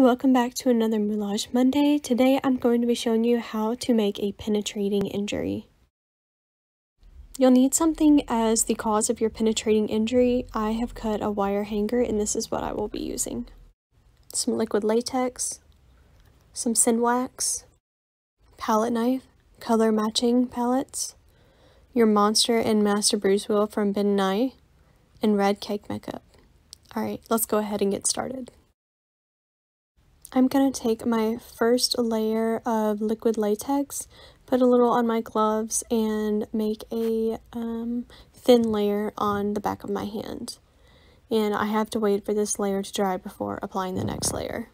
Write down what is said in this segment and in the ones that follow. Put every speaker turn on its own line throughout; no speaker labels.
welcome back to another Moulage Monday. Today I'm going to be showing you how to make a penetrating injury. You'll need something as the cause of your penetrating injury. I have cut a wire hanger and this is what I will be using. Some liquid latex, some Sinwax, palette knife, color matching palettes, your Monster and Master Bruise Wheel from Ben Nye, and red cake makeup. Alright, let's go ahead and get started. I'm going to take my first layer of liquid latex, put a little on my gloves, and make a thin layer on the back of my hand. And I have to wait for this layer to dry before applying the next layer.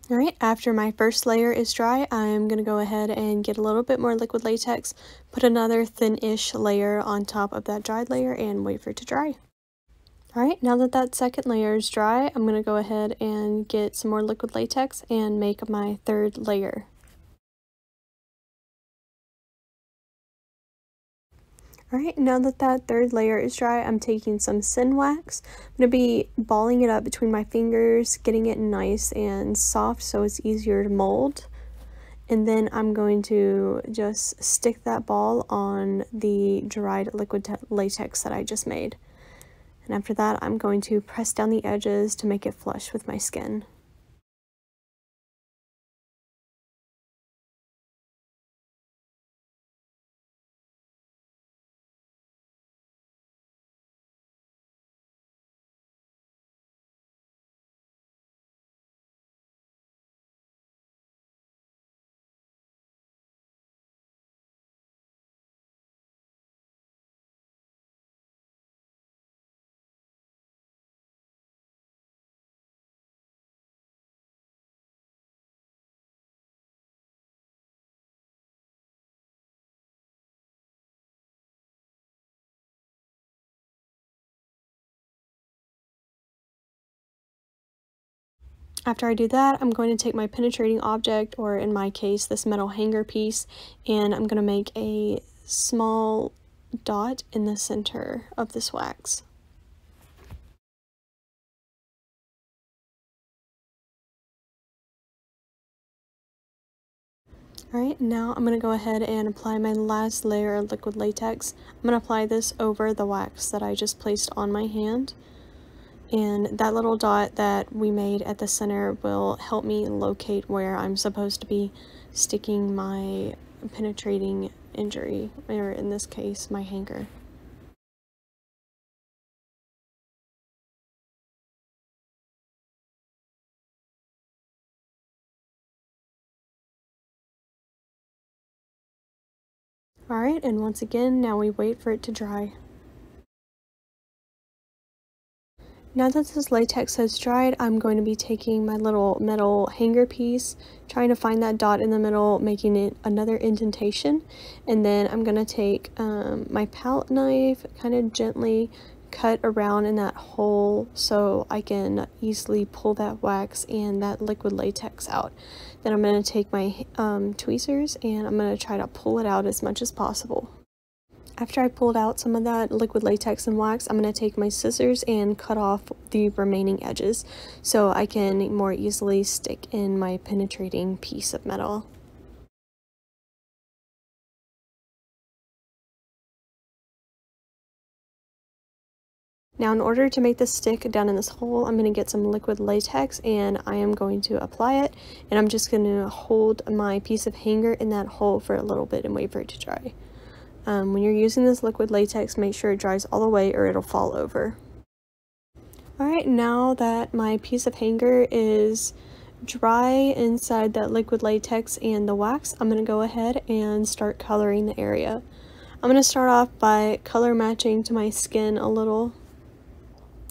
Alright, after my first layer is dry, I'm going to go ahead and get a little bit more liquid latex, put another thin-ish layer on top of that dried layer, and wait for it to dry. Alright, now that that second layer is dry, I'm going to go ahead and get some more liquid latex and make my third layer. Alright, now that that third layer is dry, I'm taking some Sinwax. I'm going to be balling it up between my fingers, getting it nice and soft so it's easier to mold. And then I'm going to just stick that ball on the dried liquid latex that I just made. And after that, I'm going to press down the edges to make it flush with my skin. After I do that, I'm going to take my penetrating object, or in my case, this metal hanger piece, and I'm going to make a small dot in the center of this wax. Alright, now I'm going to go ahead and apply my last layer of liquid latex. I'm going to apply this over the wax that I just placed on my hand. And that little dot that we made at the center will help me locate where I'm supposed to be sticking my penetrating injury, or in this case, my hanger. Alright, and once again, now we wait for it to dry. Now that this latex has dried, I'm going to be taking my little metal hanger piece, trying to find that dot in the middle, making it another indentation, and then I'm going to take my palette knife, kind of gently cut around in that hole so I can easily pull that wax and that liquid latex out. Then I'm going to take my tweezers and I'm going to try to pull it out as much as possible. After I pulled out some of that liquid latex and wax, I'm going to take my scissors and cut off the remaining edges so I can more easily stick in my penetrating piece of metal. Now, in order to make this stick down in this hole, I'm going to get some liquid latex and I am going to apply it, and I'm just going to hold my piece of hanger in that hole for a little bit and wait for it to dry. When you're using this liquid latex, make sure it dries all the way or it'll fall over. Alright, now that my piece of hanger is dry inside that liquid latex and the wax, I'm going to go ahead and start coloring the area. I'm going to start off by color matching to my skin a little.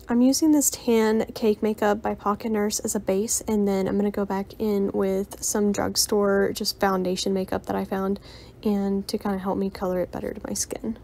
I'm using this tan cake makeup by Pocket Nurse as a base, and then I'm going to go back in with some drugstore just foundation makeup that I found, and to kind of help me color it better to my skin.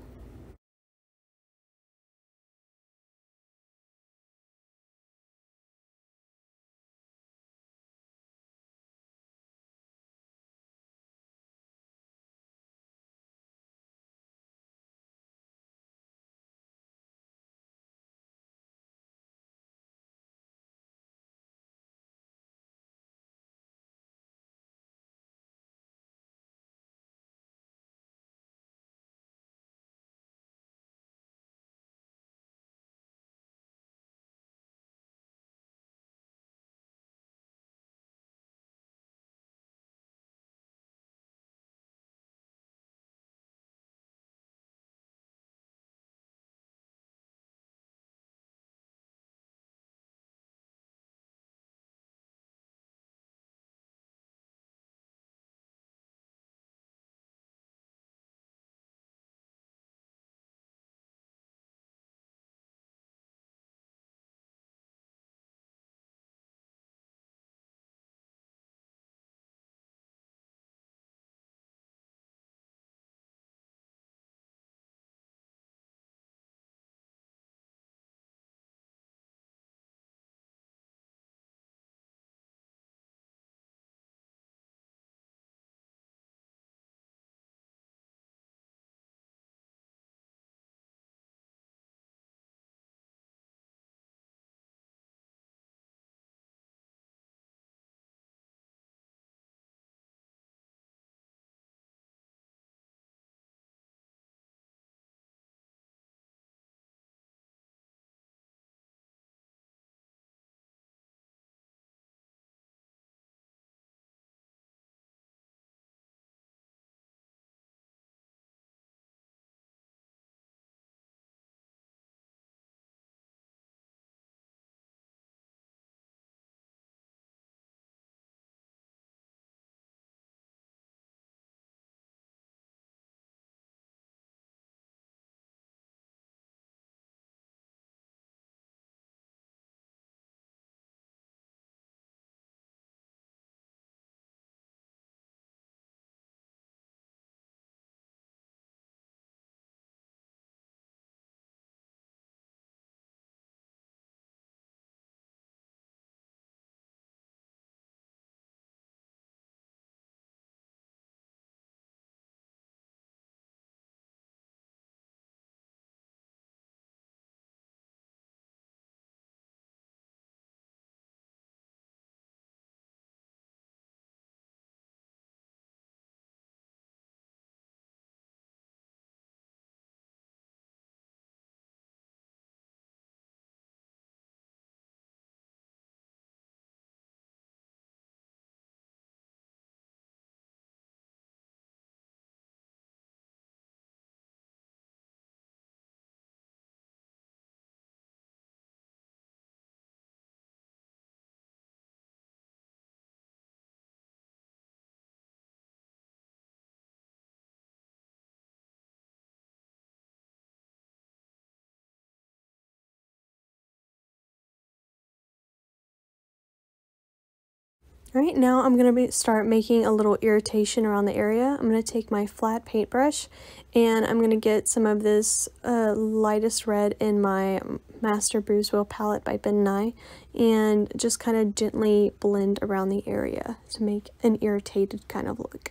Alright, now I'm going to start making a little irritation around the area. I'm going to take my flat paintbrush and I'm going to get some of this lightest red in my Master Bruise Wheel palette by Ben Nye and just kind of gently blend around the area to make an irritated kind of look.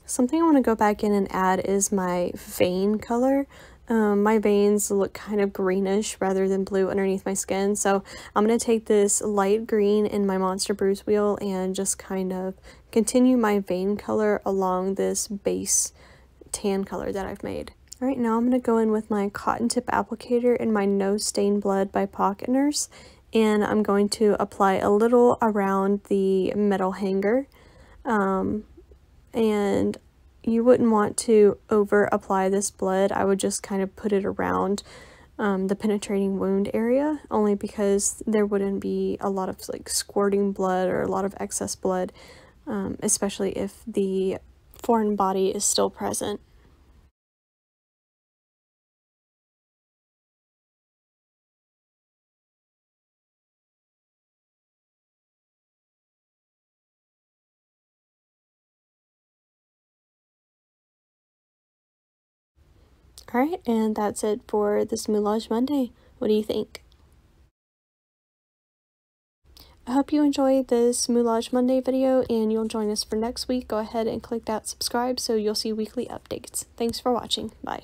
Something I want to go back in and add is my vein color. My veins look kind of greenish rather than blue underneath my skin, so I'm going to take this light green in my Monster Bruise Wheel and just kind of continue my vein color along this base tan color that I've made. Alright, now I'm going to go in with my cotton tip applicator in my No Stain Blood by Pocket Nurse, and I'm going to apply a little around the metal hanger. And you wouldn't want to over apply this blood. I would just kind of put it around the penetrating wound area, only because there wouldn't be a lot of like squirting blood or a lot of excess blood, especially if the foreign body is still present. Alright, and that's it for this Moulage Monday. What do you think? I hope you enjoyed this Moulage Monday video and you'll join us for next week. Go ahead and click that subscribe so you'll see weekly updates. Thanks for watching. Bye.